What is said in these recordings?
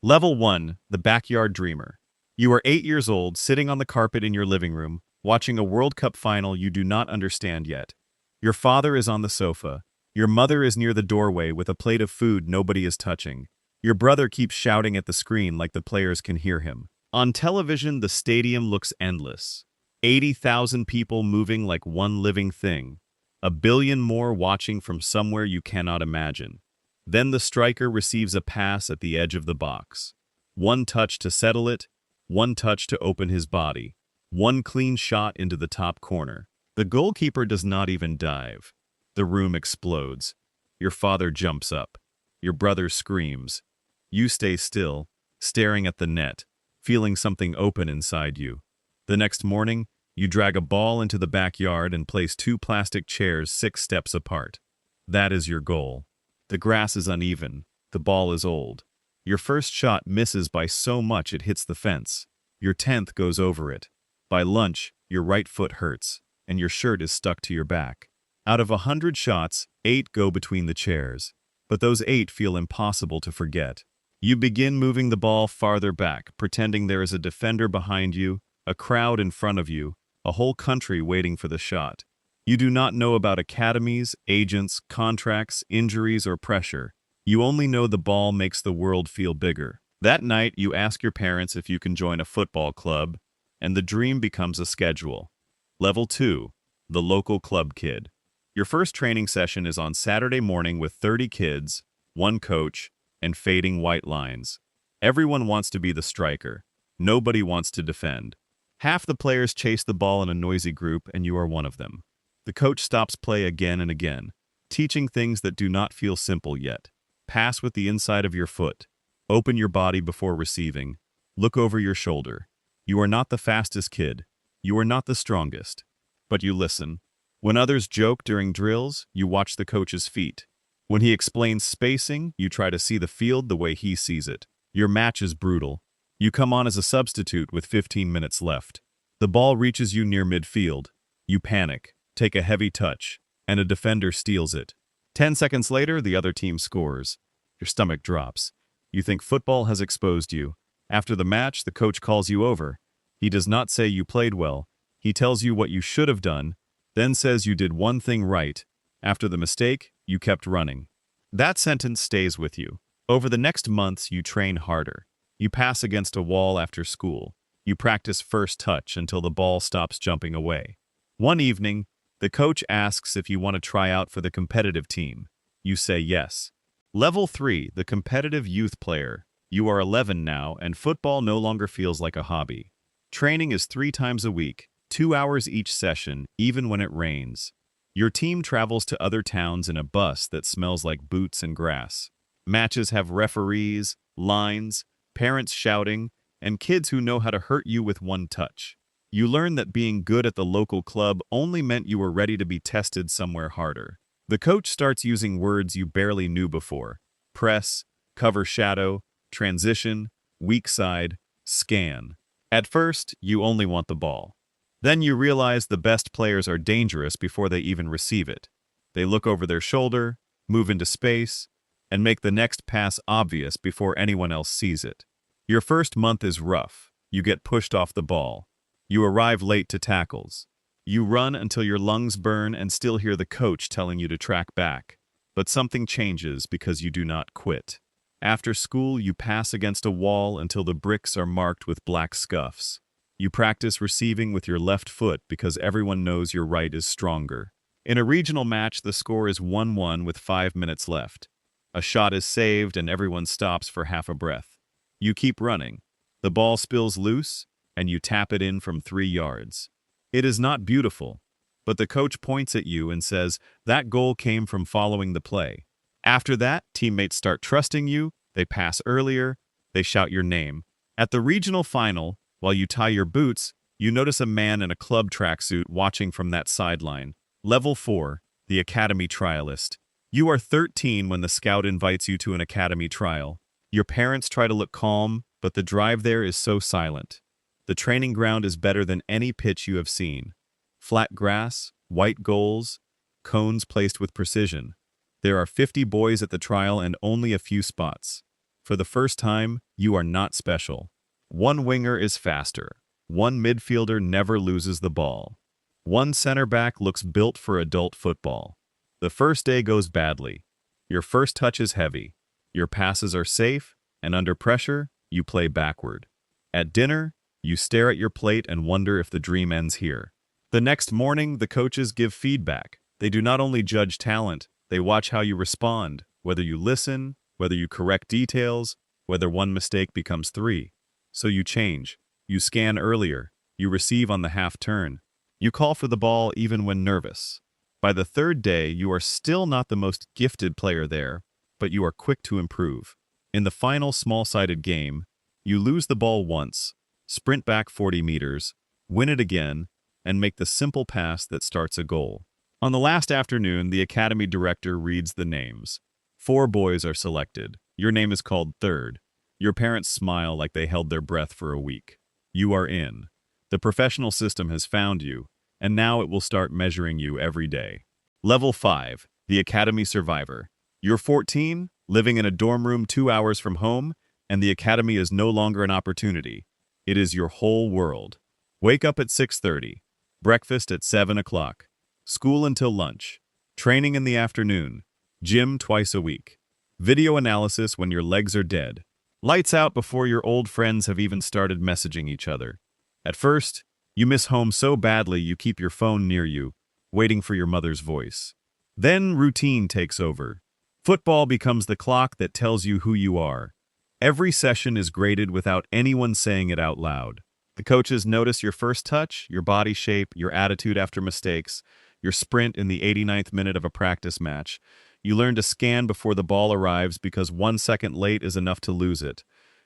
Level 1, the Backyard Dreamer. You are 8 years old, sitting on the carpet in your living room, watching a World Cup final you do not understand yet. Your father is on the sofa. Your mother is near the doorway with a plate of food nobody is touching. Your brother keeps shouting at the screen like the players can hear him. On television, the stadium looks endless. 80,000 people moving like one living thing. A billion more watching from somewhere you cannot imagine. Then the striker receives a pass at the edge of the box. One touch to settle it, one touch to open his body, one clean shot into the top corner. The goalkeeper does not even dive. The room explodes. Your father jumps up. Your brother screams. You stay still, staring at the net, feeling something open inside you. The next morning, you drag a ball into the backyard and place 2 plastic chairs 6 steps apart. That is your goal. The grass is uneven. The ball is old. Your first shot misses by so much it hits the fence. Your 10th goes over it. By lunch, your right foot hurts, and your shirt is stuck to your back. Out of 100 shots, 8 go between the chairs. But those 8 feel impossible to forget. You begin moving the ball farther back, pretending there is a defender behind you, a crowd in front of you, a whole country waiting for the shot. You do not know about academies, agents, contracts, injuries, or pressure. You only know the ball makes the world feel bigger. That night, you ask your parents if you can join a football club, and the dream becomes a schedule. Level 2, the local club kid. Your first training session is on Saturday morning with 30 kids, 1 coach, and fading white lines. Everyone wants to be the striker. Nobody wants to defend. Half the players chase the ball in a noisy group, and you are one of them. The coach stops play again and again, teaching things that do not feel simple yet. Pass with the inside of your foot. Open your body before receiving. Look over your shoulder. You are not the fastest kid. You are not the strongest. But you listen. When others joke during drills, you watch the coach's feet. When he explains spacing, you try to see the field the way he sees it. Your match is brutal. You come on as a substitute with 15 minutes left. The ball reaches you near midfield. You panic. Take a heavy touch, and a defender steals it. 10 seconds later, the other team scores. Your stomach drops. You think football has exposed you. After the match, the coach calls you over. He does not say you played well. He tells you what you should have done, then says you did one thing right. After the mistake, you kept running. That sentence stays with you. Over the next months, you train harder. You pass against a wall after school. You practice first touch until the ball stops jumping away. One evening, the coach asks if you want to try out for the competitive team. You say yes. Level 3, the competitive youth player. You are 11 now, and football no longer feels like a hobby. Training is 3 times a week, 2 hours each session, even when it rains. Your team travels to other towns in a bus that smells like boots and grass. Matches have referees, lines, parents shouting, and kids who know how to hurt you with one touch. You learn that being good at the local club only meant you were ready to be tested somewhere harder. The coach starts using words you barely knew before: press, cover shadow, transition, weak side, scan. At first, you only want the ball. Then you realize the best players are dangerous before they even receive it. They look over their shoulder, move into space, and make the next pass obvious before anyone else sees it. Your first month is rough. You get pushed off the ball. You arrive late to tackles. You run until your lungs burn and still hear the coach telling you to track back. But something changes because you do not quit. After school, you pass against a wall until the bricks are marked with black scuffs. You practice receiving with your left foot because everyone knows your right is stronger. In a regional match, the score is 1-1 with 5 minutes left. A shot is saved and everyone stops for half a breath. You keep running. The ball spills loose, and you tap it in from 3 yards. It is not beautiful, but the coach points at you and says that goal came from following the play. After that, teammates start trusting you, they pass earlier, they shout your name. At the regional final, while you tie your boots, you notice a man in a club tracksuit watching from that sideline. Level 4, the Academy Trialist. You are 13 when the scout invites you to an academy trial. Your parents try to look calm, but the drive there is so silent. The training ground is better than any pitch you have seen. Flat grass, white goals, cones placed with precision. There are 50 boys at the trial and only a few spots. For the first time, you are not special. One winger is faster. One midfielder never loses the ball. One center back looks built for adult football. The first day goes badly. Your first touch is heavy. Your passes are safe, and under pressure, you play backward. At dinner, you stare at your plate and wonder if the dream ends here. The next morning, the coaches give feedback. They do not only judge talent, they watch how you respond, whether you listen, whether you correct details, whether one mistake becomes three. So you change. You scan earlier. You receive on the half turn. You call for the ball even when nervous. By the third day, you are still not the most gifted player there, but you are quick to improve. In the final small-sided game, you lose the ball once, sprint back 40 meters, win it again, and make the simple pass that starts a goal. On the last afternoon, the academy director reads the names. 4 boys are selected. Your name is called third. Your parents smile like they held their breath for a week. You are in. The professional system has found you, and now it will start measuring you every day. Level 5, the Academy Survivor. You're 14, living in a dorm room 2 hours from home, and the academy is no longer an opportunity. It is your whole world. Wake up at 6:30, breakfast at 7 o'clock, school until lunch, training in the afternoon, gym twice a week, video analysis when your legs are dead, lights out before your old friends have even started messaging each other. At first, you miss home so badly you keep your phone near you, waiting for your mother's voice. Then routine takes over. Football becomes the clock that tells you who you are. Every session is graded without anyone saying it out loud. The coaches notice your first touch, your body shape, your attitude after mistakes, your sprint in the 89th minute of a practice match. You learn to scan before the ball arrives because 1 second late is enough to lose it.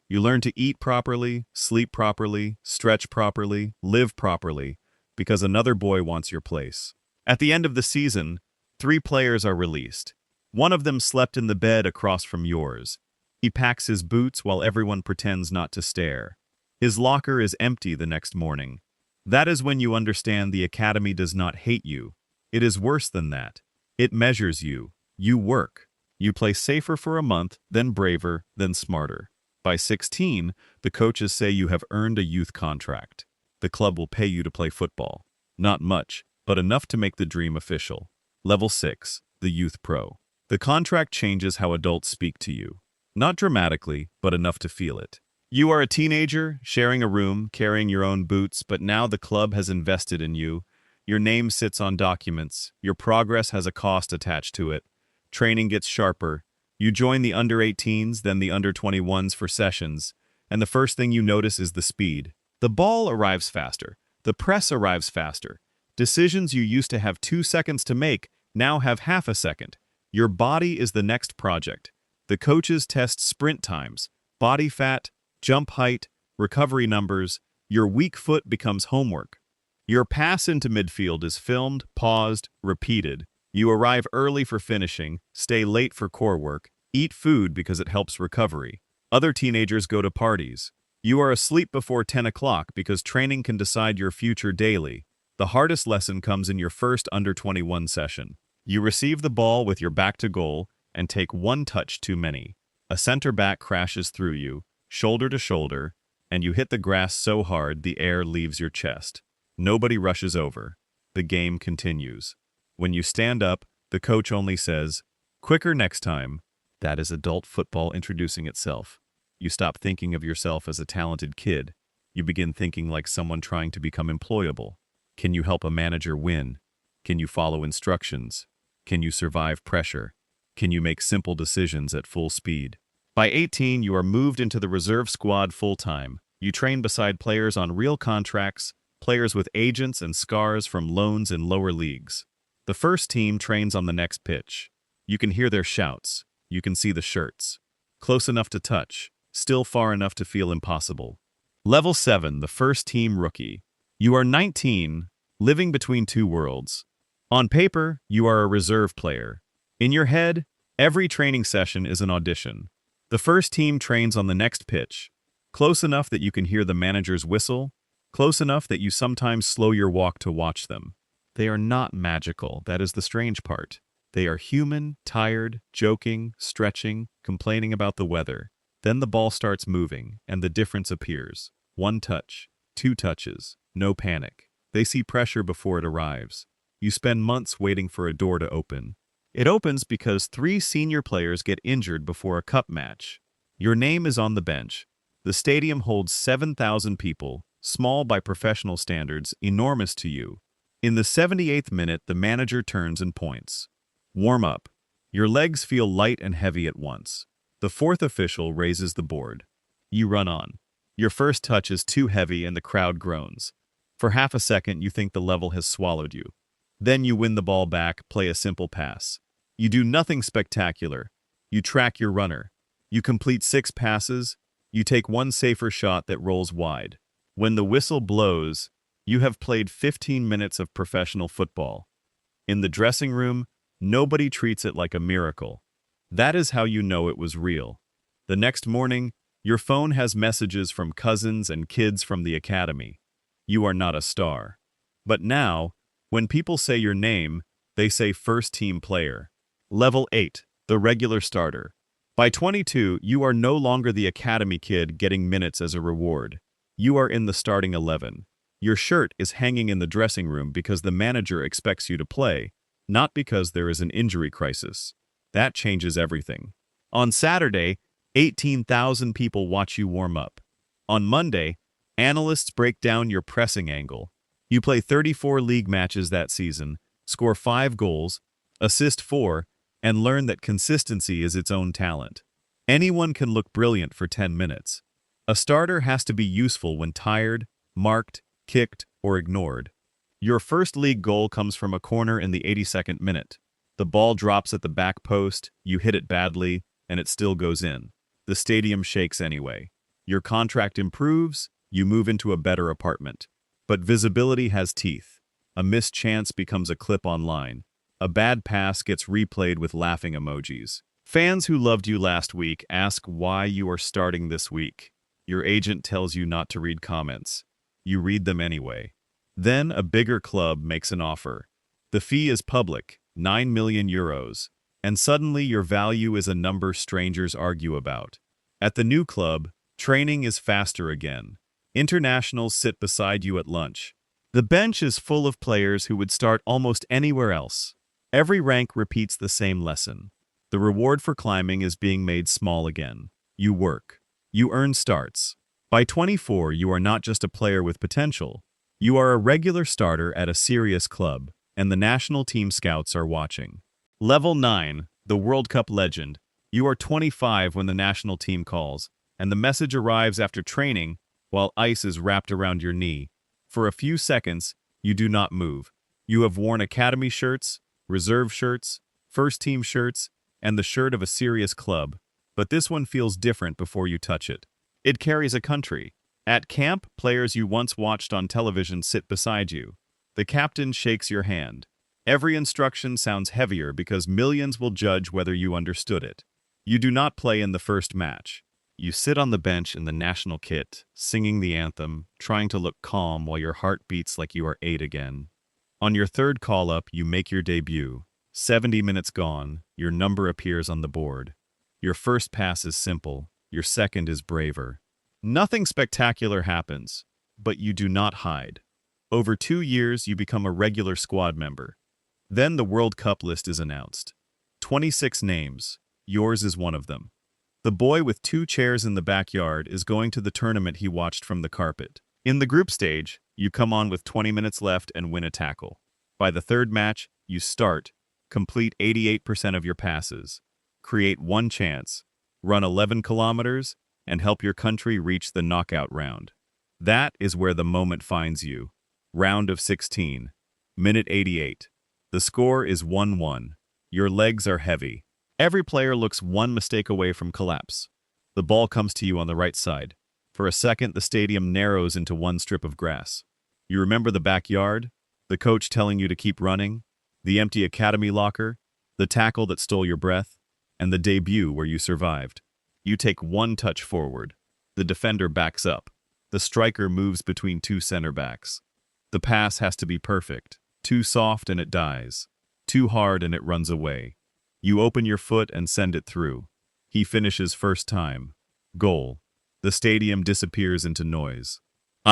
You learn to eat properly, sleep properly, stretch properly, live properly, because another boy wants your place. At the end of the season, 3 players are released. One of them slept in the bed across from yours. He packs his boots while everyone pretends not to stare. His locker is empty the next morning. That is when you understand the academy does not hate you. It is worse than that. It measures you. You work. You play safer for a month, then braver, then smarter. By 16, the coaches say you have earned a youth contract. The club will pay you to play football. Not much, but enough to make the dream official. Level 6, the Youth Pro. The contract changes how adults speak to you. Not dramatically, but enough to feel it. You are a teenager, sharing a room, carrying your own boots, but now the club has invested in you. Your name sits on documents. Your progress has a cost attached to it. Training gets sharper. You join the under-18s, then the under-21s for sessions, and the first thing you notice is the speed. The ball arrives faster. The press arrives faster. Decisions you used to have 2 seconds to make now have half a second. Your body is the next project. The coaches test sprint times, body fat, jump height, recovery numbers. Your weak foot becomes homework. Your pass into midfield is filmed, paused, repeated. You arrive early for finishing, stay late for core work, eat food because it helps recovery. Other teenagers go to parties. You are asleep before 10 o'clock because training can decide your future daily. The hardest lesson comes in your first under-21 session. You receive the ball with your back to goal and take 1 touch too many. A center back crashes through you, shoulder to shoulder, and you hit the grass so hard the air leaves your chest. Nobody rushes over. The game continues. When you stand up, the coach only says, "Quicker next time." That is adult football introducing itself. You stop thinking of yourself as a talented kid. You begin thinking like someone trying to become employable. Can you help a manager win? Can you follow instructions? Can you survive pressure? Can you make simple decisions at full speed? By 18, you are moved into the reserve squad full-time. You train beside players on real contracts, players with agents and scars from loans in lower leagues. The first team trains on the next pitch. You can hear their shouts. You can see the shirts. Close enough to touch, still far enough to feel impossible. Level 7, the first team rookie. You are 19, living between 2 worlds. On paper, you are a reserve player. In your head, every training session is an audition. The first team trains on the next pitch, close enough that you can hear the manager's whistle, close enough that you sometimes slow your walk to watch them. They are not magical, that is the strange part. They are human, tired, joking, stretching, complaining about the weather. Then the ball starts moving, and the difference appears. One touch, two touches, no panic. They see pressure before it arrives. You spend months waiting for a door to open. It opens because 3 senior players get injured before a cup match. Your name is on the bench. The stadium holds 7,000 people, small by professional standards, enormous to you. In the 78th minute, the manager turns and points. Warm up. Your legs feel light and heavy at once. The 4th official raises the board. You run on. Your first touch is too heavy and the crowd groans. For half a second, you think the level has swallowed you. Then you win the ball back, play a simple pass. You do nothing spectacular. You track your runner. You complete 6 passes. You take one safer shot that rolls wide. When the whistle blows, you have played 15 minutes of professional football. In the dressing room, nobody treats it like a miracle. That is how you know it was real. The next morning, your phone has messages from cousins and kids from the academy. You are not a star. But now, when people say your name, they say first-team player. Level 8, the regular starter. By 22, you are no longer the academy kid getting minutes as a reward. You are in the starting 11. Your shirt is hanging in the dressing room because the manager expects you to play, not because there is an injury crisis. That changes everything. On Saturday, 18,000 people watch you warm up. On Monday, analysts break down your pressing angle. You play 34 league matches that season, score 5 goals, assist 4, and learn that consistency is its own talent. Anyone can look brilliant for 10 minutes. A starter has to be useful when tired, marked, kicked, or ignored. Your first league goal comes from a corner in the 82nd minute. The ball drops at the back post, you hit it badly, and it still goes in. The stadium shakes anyway. Your contract improves, you move into a better apartment. But visibility has teeth. A missed chance becomes a clip online. A bad pass gets replayed with laughing emojis. Fans who loved you last week ask why you are starting this week. Your agent tells you not to read comments. You read them anyway. Then a bigger club makes an offer. The fee is public, 9 million euros, and suddenly your value is a number strangers argue about. At the new club, training is faster again. Internationals sit beside you at lunch. The bench is full of players who would start almost anywhere else. Every rank repeats the same lesson. The reward for climbing is being made small again. You work. You earn starts. By 24, you are not just a player with potential. You are a regular starter at a serious club, and the national team scouts are watching. Level 9, the World Cup legend. You are 25 when the national team calls, and the message arrives after training while ice is wrapped around your knee. For a few seconds, you do not move. You have worn academy shirts, reserve shirts, first-team shirts, and the shirt of a serious club, but this one feels different before you touch it. It carries a country. At camp, players you once watched on television sit beside you. The captain shakes your hand. Every instruction sounds heavier because millions will judge whether you understood it. You do not play in the first match. You sit on the bench in the national kit, singing the anthem, trying to look calm while your heart beats like you are 8 again. On your third call-up, you make your debut. 70 minutes gone, your number appears on the board. Your first pass is simple, your second is braver. Nothing spectacular happens, but you do not hide. Over 2 years, you become a regular squad member. Then the World Cup list is announced. 26 names. Yours is one of them. The boy with 2 chairs in the backyard is going to the tournament he watched from the carpet. In the group stage, you come on with 20 minutes left and win a tackle. By the third match, you start, complete 88% of your passes, create 1 chance, run 11 kilometers, and help your country reach the knockout round. That is where the moment finds you. Round of 16. Minute 88. The score is 1-1. Your legs are heavy. Every player looks one mistake away from collapse. The ball comes to you on the right side. For a second, the stadium narrows into one strip of grass. You remember the backyard, the coach telling you to keep running, the empty academy locker, the tackle that stole your breath, and the debut where you survived. You take 1 touch forward. The defender backs up. The striker moves between 2 center backs. The pass has to be perfect. Too soft and it dies. Too hard and it runs away. You open your foot and send it through. He finishes first time. Goal. The stadium disappears into noise.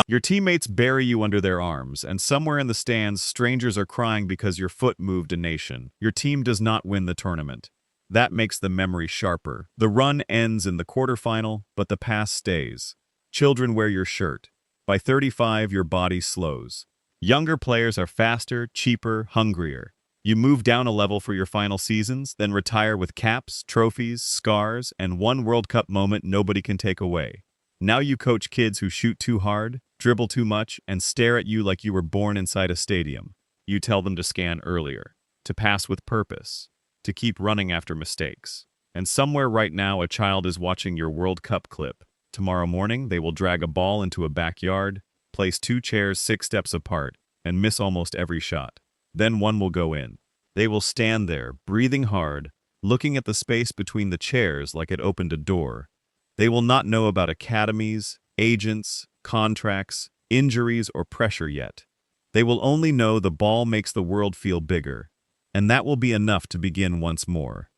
Your teammates bury you under their arms, and somewhere in the stands, strangers are crying because your foot moved a nation. Your team does not win the tournament. That makes the memory sharper. The run ends in the quarterfinal, but the pass stays. Children wear your shirt. By 35, your body slows. Younger players are faster, cheaper, hungrier. You move down a level for your final seasons, then retire with caps, trophies, scars, and one World Cup moment nobody can take away. Now you coach kids who shoot too hard, dribble too much, and stare at you like you were born inside a stadium. You tell them to scan earlier, to pass with purpose, to keep running after mistakes. And somewhere right now, a child is watching your World Cup clip. Tomorrow morning, they will drag a ball into a backyard, place 2 chairs 6 steps apart, and miss almost every shot. Then one will go in. They will stand there, breathing hard, looking at the space between the chairs like it opened a door. They will not know about academies, agents, contracts, injuries, or pressure yet. They will only know the ball makes the world feel bigger, and that will be enough to begin once more.